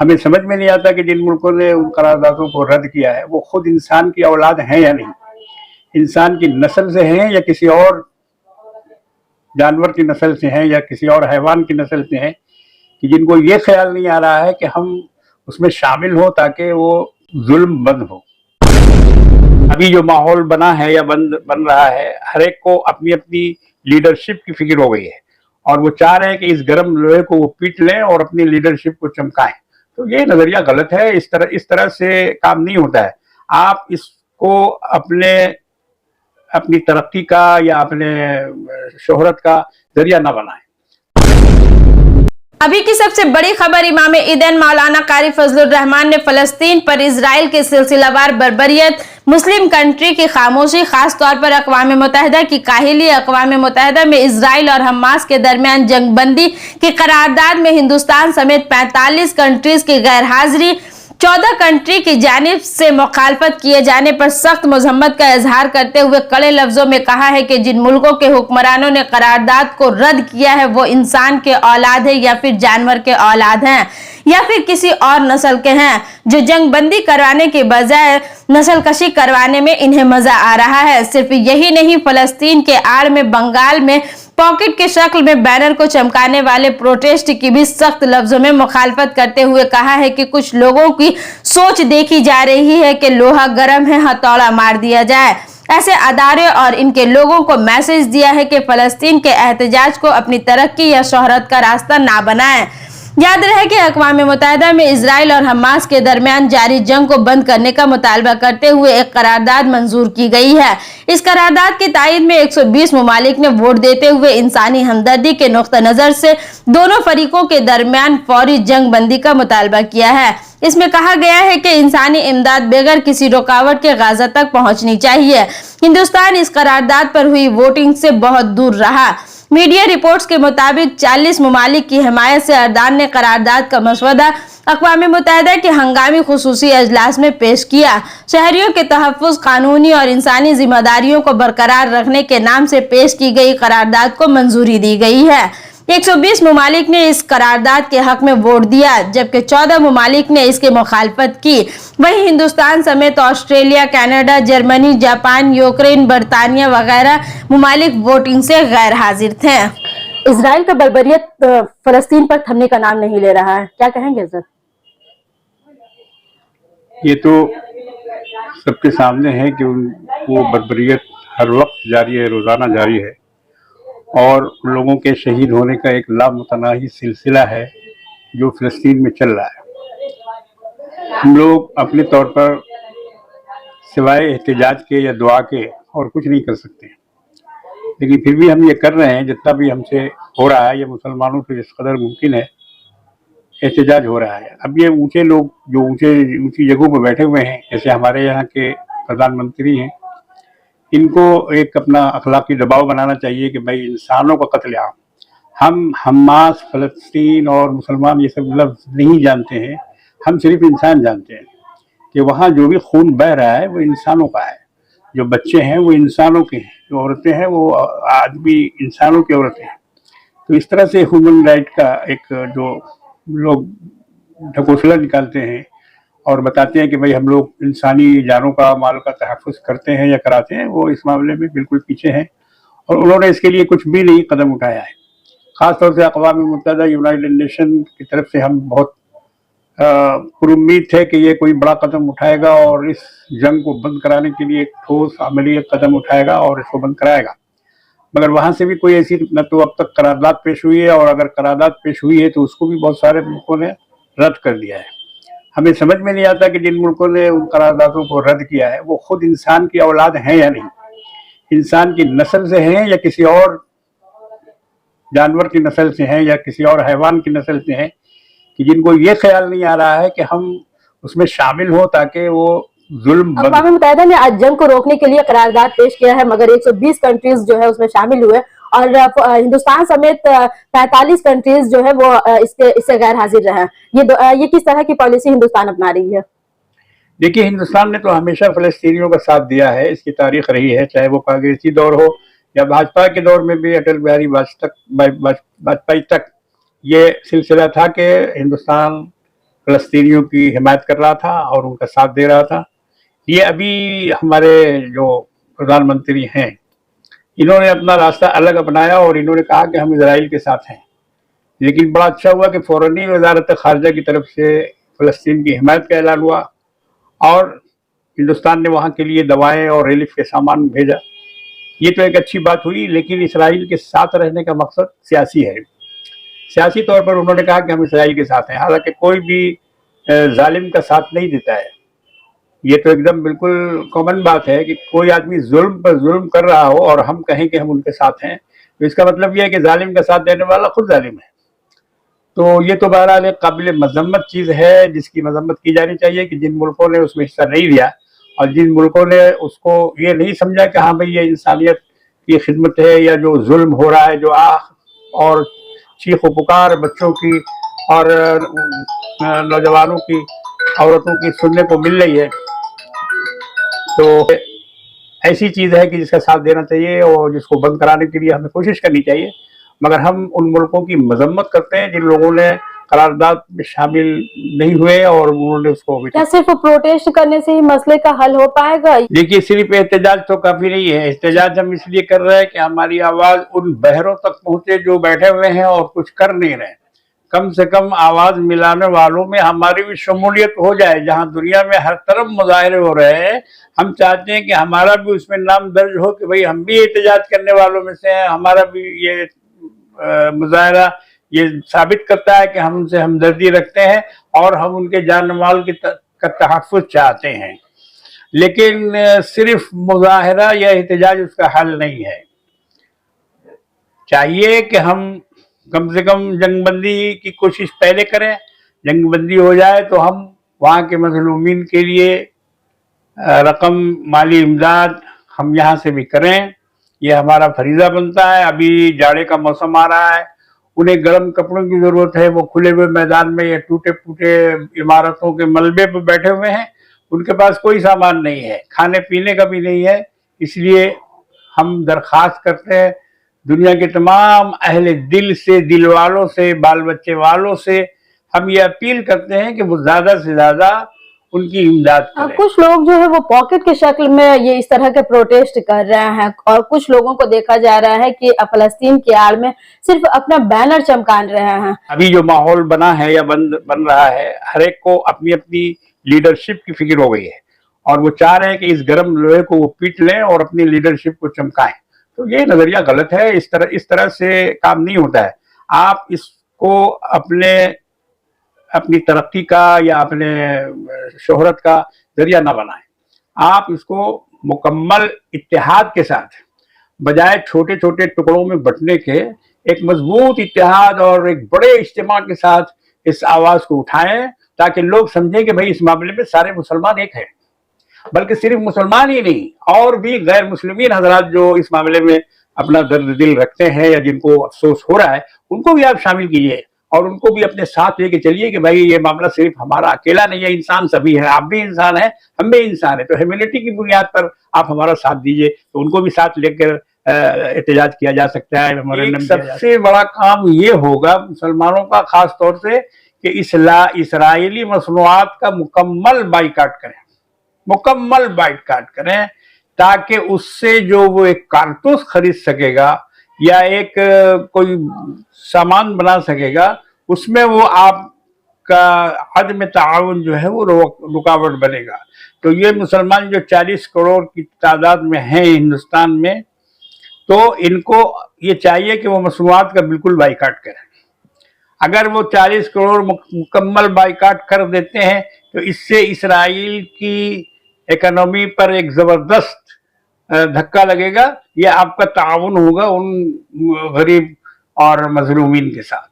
हमें समझ में नहीं आता कि जिन मुल्कों ने उन करारदादों को रद्द किया है वो खुद इंसान की औलाद हैं या नहीं, इंसान की नस्ल से हैं या किसी और जानवर की नस्ल से हैं या किसी और हैवान की नस्ल से हैं, कि जिनको ये ख्याल नहीं आ रहा है कि हम उसमें शामिल हो ताकि वो जुल्म बंद हो। अभी जो माहौल बना है या बन रहा है, हर एक को अपनी अपनी लीडरशिप की फिक्र हो गई है और वो चाह रहे हैं कि इस गर्म लोहे को वो पीट लें और अपनी लीडरशिप को चमकाएं। तो ये नजरिया गलत है। इस तरह से काम नहीं होता है। आप इसको अपनी तरक्की का या अपने शोहरत का जरिया ना बनाएं। अभी की सबसे बड़ी खबर, इमाम ईदैन मौलाना कारी फजलुर रहमान ने फलस्तीन पर इजराइल के सिलसिलावार बर्बरियत, मुस्लिम कंट्री की खामोशी, खास तौर पर अक़वाम मुत्तहिदा की काहिली, अक़वाम मुत्तहिदा में इजराइल और हमास के दरमियान जंगबंदी की करारदाद में हिंदुस्तान समेत 45 कंट्रीज की गैर हाजिरी, 14 कंट्री की जानिब से मुखालफत किए जाने पर सख्त मजम्मत का इजहार करते हुए कड़े लफ्जों में कहा है कि जिन मुल्कों के हुक्मरानों ने करारदाद को रद्द किया है वो इंसान के औलाद है या फिर जानवर के औलाद हैं या फिर किसी और नस्ल के हैं, जो जंगबंदी करवाने के बजाय नस्ल कशी करवाने में इन्हें मजा आ रहा है। सिर्फ यही नहीं, फलस्तीन के आड़ में बंगाल में पॉकेट के शक्ल में बैनर को चमकाने वाले प्रोटेस्ट की भी सख्त लफ्जों में मुखालफत करते हुए कहा है कि कुछ लोगों की सोच देखी जा रही है कि लोहा गर्म है, हथौड़ा मार दिया जाए। ऐसे अदारे और इनके लोगों को मैसेज दिया है कि फलस्तीन के एहतजाज को अपनी तरक्की या शोहरत का रास्ता ना बनाएं। याद रहे कि अक़वाम मुत्तहिदा में इजराइल और हमास के दरमियान जारी जंग को बंद करने का मुतालबा करते हुए एक करारदाद मंजूर की गई है। इस करारदाद की तायद में 120 ममालिक ने वोट देते हुए इंसानी हमदर्दी के नुक्ता नजर से दोनों फरीकों के दरमियान फौरी जंग बंदी का मुतालबा किया है। इसमें कहा गया है कि इंसानी इमदाद बगैर किसी रुकावट के गाजा तक पहुंचनी चाहिए। हिंदुस्तान इस करारदाद पर हुई वोटिंग से बहुत दूर रहा। मीडिया रिपोर्ट्स के मुताबिक 40 ममालिक की हिमायत से अर्दान ने करारदाद का मसवदा अक़वाम मुत्तहिदा के हंगामी खुसूसी अजलास में पेश किया। शहरियों के तहफ़्फ़ुज़, कानूनी और इंसानी जिम्मेदारियों को बरकरार रखने के नाम से पेश की गई करारदाद को मंजूरी दी गई है। 120 ममालिक ने इस करारदाद के हक में वोट दिया, जबकि 14 ममालिक ने इसकी मुखालफत की। वहीं हिंदुस्तान समेत Australia, Canada, Germany, Japan, Ukraine, बरतानिया वगैरह ममालिक वोटिंग से गैर हाजिर थे। इजराइल का बर्बरियत फलस्तीन पर थमने का नाम नहीं ले रहा है, क्या कहेंगे सर? ये तो सबके सामने है कि वो बर्बरियत हर वक्त जारी है, रोजाना जारी है और लोगों के शहीद होने का एक लामुतनाही सिलसिला है जो फ़लस्तीन में चल रहा है। हम लोग अपने तौर पर सिवाय एहतजाज के या दुआ के और कुछ नहीं कर सकते, लेकिन फिर भी हम ये कर रहे हैं। जितना भी हमसे हो रहा है, ये मुसलमानों से जिस कदर मुमकिन है एहतजाज हो रहा है। अब ये ऊँचे लोग जो ऊँची जगहों पर बैठे हुए हैं, जैसे हमारे यहाँ के प्रधानमंत्री हैं, इनको एक अपना अखलाकी दबाव बनाना चाहिए कि भाई इंसानों का कत्लेआम, हम हमास, फ़लस्तीन और मुसलमान ये सब लफ्ज़ नहीं जानते हैं। हम सिर्फ इंसान जानते हैं कि वहाँ जो भी खून बह रहा है वो इंसानों का है, जो बच्चे हैं वो इंसानों के हैं, जो औरतें हैं वो आदमी इंसानों की औरतें हैं। तो इस तरह से ह्यूमन राइट का एक जो लोग ढकोसला निकालते हैं और बताते हैं कि भाई हम लोग इंसानी जानों का, माल का तहफ़्फ़ुज़ करते हैं या कराते हैं, वो इस मामले में बिल्कुल पीछे हैं और उन्होंने इसके लिए कुछ भी नहीं कदम उठाया है। ख़ास तौर से अक़वाम मुत्तहिदा, यूनाइटेड नेशन की तरफ से हम बहुत पुरुम्मीद थे कि ये कोई बड़ा कदम उठाएगा और इस जंग को बंद कराने के लिए एक ठोस अमली कदम उठाएगा और इसको बंद कराएगा, मगर वहाँ से भी कोई ऐसी न तो अब तक करारदाद पेश हुई है और अगर करारदाद पेश हुई है तो उसको भी बहुत सारे मुल्कों ने रद्द कर दिया है। हमें समझ में नहीं आता कि जिन मुल्कों ने उन करारदादों को रद्द किया है वो खुद इंसान की औलाद हैं या नहीं, इंसान की नस्ल से हैं या किसी और जानवर की नस्ल से हैं या किसी और हैवान की नस्ल से हैं, कि जिनको ये ख्याल नहीं आ रहा है कि हम उसमें शामिल हो ताकि वो जुल्म बंद। अक़वाम मुत्तहिदा ने आज जंग को रोकने के लिए करारदाद पेश किया है, मगर 120 कंट्रीज जो है उसमें शामिल हुए और हिंदुस्तान समेत 45 कंट्रीज जो है वो इससे गैर हाजिर रहे। ये किस तरह की पॉलिसी हिंदुस्तान अपना रही है? देखिए, हिंदुस्तान ने तो हमेशा फ़लस्तीनियों का साथ दिया है, इसकी तारीख रही है, चाहे वो कांग्रेसी दौर हो या भाजपा के दौर में भी अटल बिहारी वाजपेयी तक ये सिलसिला था कि हिंदुस्तान फलस्तीनियों की हिमायत कर रहा था और उनका साथ दे रहा था। ये अभी हमारे जो प्रधानमंत्री हैं, इन्होंने अपना रास्ता अलग अपनाया और इन्होंने कहा कि हम इजराइल के साथ हैं। लेकिन बड़ा अच्छा हुआ कि फौरन ही वजारत खारजा की तरफ से फ़लस्तीन की हिमायत का ऐलान हुआ और हिंदुस्तान ने वहाँ के लिए दवाएं और रिलीफ के सामान भेजा। ये तो एक अच्छी बात हुई, लेकिन इसराइल के साथ रहने का मकसद सियासी है। सियासी तौर पर उन्होंने कहा कि हम इसराइल के साथ हैं, हालांकि कोई भी जालिम का साथ नहीं देता है। ये तो एकदम बिल्कुल कॉमन बात है कि कोई आदमी जुल्म पर जुल्म कर रहा हो और हम कहें कि हम उनके साथ हैं, तो इसका मतलब यह है कि जालिम का साथ देने वाला खुद जालिम है। तो ये तो बहरहाल एक काबिल मजम्मत चीज़ है जिसकी मजम्मत की जानी चाहिए कि जिन मुल्कों ने उसमें हिस्सा नहीं लिया और जिन मुल्कों ने उसको ये नहीं समझा कि हाँ भाई ये इंसानियत की खिदमत है, या जो जुल्म हो रहा है, जो आह और चीख पुकार बच्चों की और नौजवानों की, औरतों की सुनने को मिल रही है, तो ऐसी चीज़ है कि जिसका साथ देना चाहिए और जिसको बंद कराने के लिए हमें कोशिश करनी चाहिए। मगर हम उन मुल्कों की मजम्मत करते हैं जिन लोगों ने करारदाद में शामिल नहीं हुए और उन्होंने उसको। क्या सिर्फ प्रोटेस्ट करने से ही मसले का हल हो पाएगा? देखिए, सिर्फ एहतजाज तो काफी नहीं है। एहतजाज हम इसलिए कर रहे हैं कि हमारी आवाज उन बहरों तक पहुंचे जो बैठे हुए हैं और कुछ कर नहीं रहे। कम से कम आवाज मिलाने वालों में हमारी भी शमूलियत हो जाए। जहां दुनिया में हर तरफ मुजाहरे हो रहे हैं, हम चाहते हैं कि हमारा भी उसमें नाम दर्ज हो कि भाई हम भी एहतजाज करने वालों में से हैं। हमारा भी ये मुजाहरा ये साबित करता है कि हम उनसे हमदर्दी रखते हैं और हम उनके जान माल का तहफ़्फ़ुज़ चाहते हैं। लेकिन सिर्फ मुजाहरा या एहतजाज उसका हल नहीं है। चाहिए कि हम कम से कम जंगबंदी की कोशिश पहले करें। जंगबंदी हो जाए तो हम वहाँ के मज़लूमीन के लिए रकम, माली इमदाद हम यहाँ से भी करें। ये हमारा फरीज़ा बनता है। अभी जाड़े का मौसम आ रहा है, उन्हें गर्म कपड़ों की ज़रूरत है। वो खुले हुए मैदान में या टूटे फूटे इमारतों के मलबे पर बैठे हुए हैं, उनके पास कोई सामान नहीं है, खाने पीने का भी नहीं है। इसलिए हम दरख्वास्त करते हैं दुनिया के तमाम अहले दिल से, दिल वालों से, बाल बच्चे वालों से हम ये अपील करते हैं कि वो ज़्यादा से ज़्यादा उनकी इमदाद करें। कुछ लोग जो है वो पॉकेट के शक्ल में ये इस तरह के प्रोटेस्ट कर रहे हैं और कुछ लोगों को देखा जा रहा है कि फलस्तीन की आड़ में सिर्फ अपना बैनर चमकान रहे हैं। अभी जो माहौल बना है या बन रहा है, हर एक को अपनी अपनी लीडरशिप की फिक्र हो गई है और वो चाह रहे हैं कि इस गर्म लोहे को वो पीट लें और अपनी लीडरशिप को चमकाएं। तो ये नजरिया गलत है। इस तरह से काम नहीं होता है। आप इसको अपनी तरक्की का या अपने शोहरत का जरिया ना बनाएं। आप इसको मुकम्मल इत्तेहाद के साथ, बजाय छोटे छोटे टुकड़ों में बंटने के, एक मजबूत इत्तेहाद और एक बड़े इज्तिमा के साथ इस आवाज को उठाएं, ताकि लोग समझें कि भाई इस मामले में सारे मुसलमान एक हैं। बल्कि सिर्फ मुसलमान ही नहीं, और भी गैर मुस्लिमीन हजरात जो इस मामले में अपना दर्द दिल रखते हैं या जिनको अफसोस हो रहा है, उनको भी आप शामिल कीजिए और उनको भी अपने साथ लेके चलिए कि भाई ये मामला सिर्फ हमारा अकेला नहीं है, इंसान सभी है। आप भी इंसान हैं, हम भी इंसान हैं, तो ह्यूमैनिटी की बुनियाद पर आप हमारा साथ दीजिए। तो उनको भी साथ लेकर एहतजाज किया जा सकता है। सबसे बड़ा काम ये होगा मुसलमानों का, खास तौर से, कि इसराइली मसनूआत का मुकम्मल बाइकाट करें, ताकि उससे जो वो एक कारतूस खरीद सकेगा या एक कोई सामान बना सकेगा, उसमें वो आपका अदम ताउन जो है वो रुकावट बनेगा। तो ये मुसलमान जो 40 करोड़ की तादाद में हैं हिंदुस्तान में, तो इनको ये चाहिए कि वो मसनूआत का बिल्कुल बाइकाट करें। अगर वो 40 करोड़ मुकम्मल बाइकाट कर देते हैं तो इससे इसराइल की इकोनॉमी पर एक ज़बरदस्त धक्का लगेगा। ये आपका ताउन होगा उन गरीब और मजलूमीन के साथ।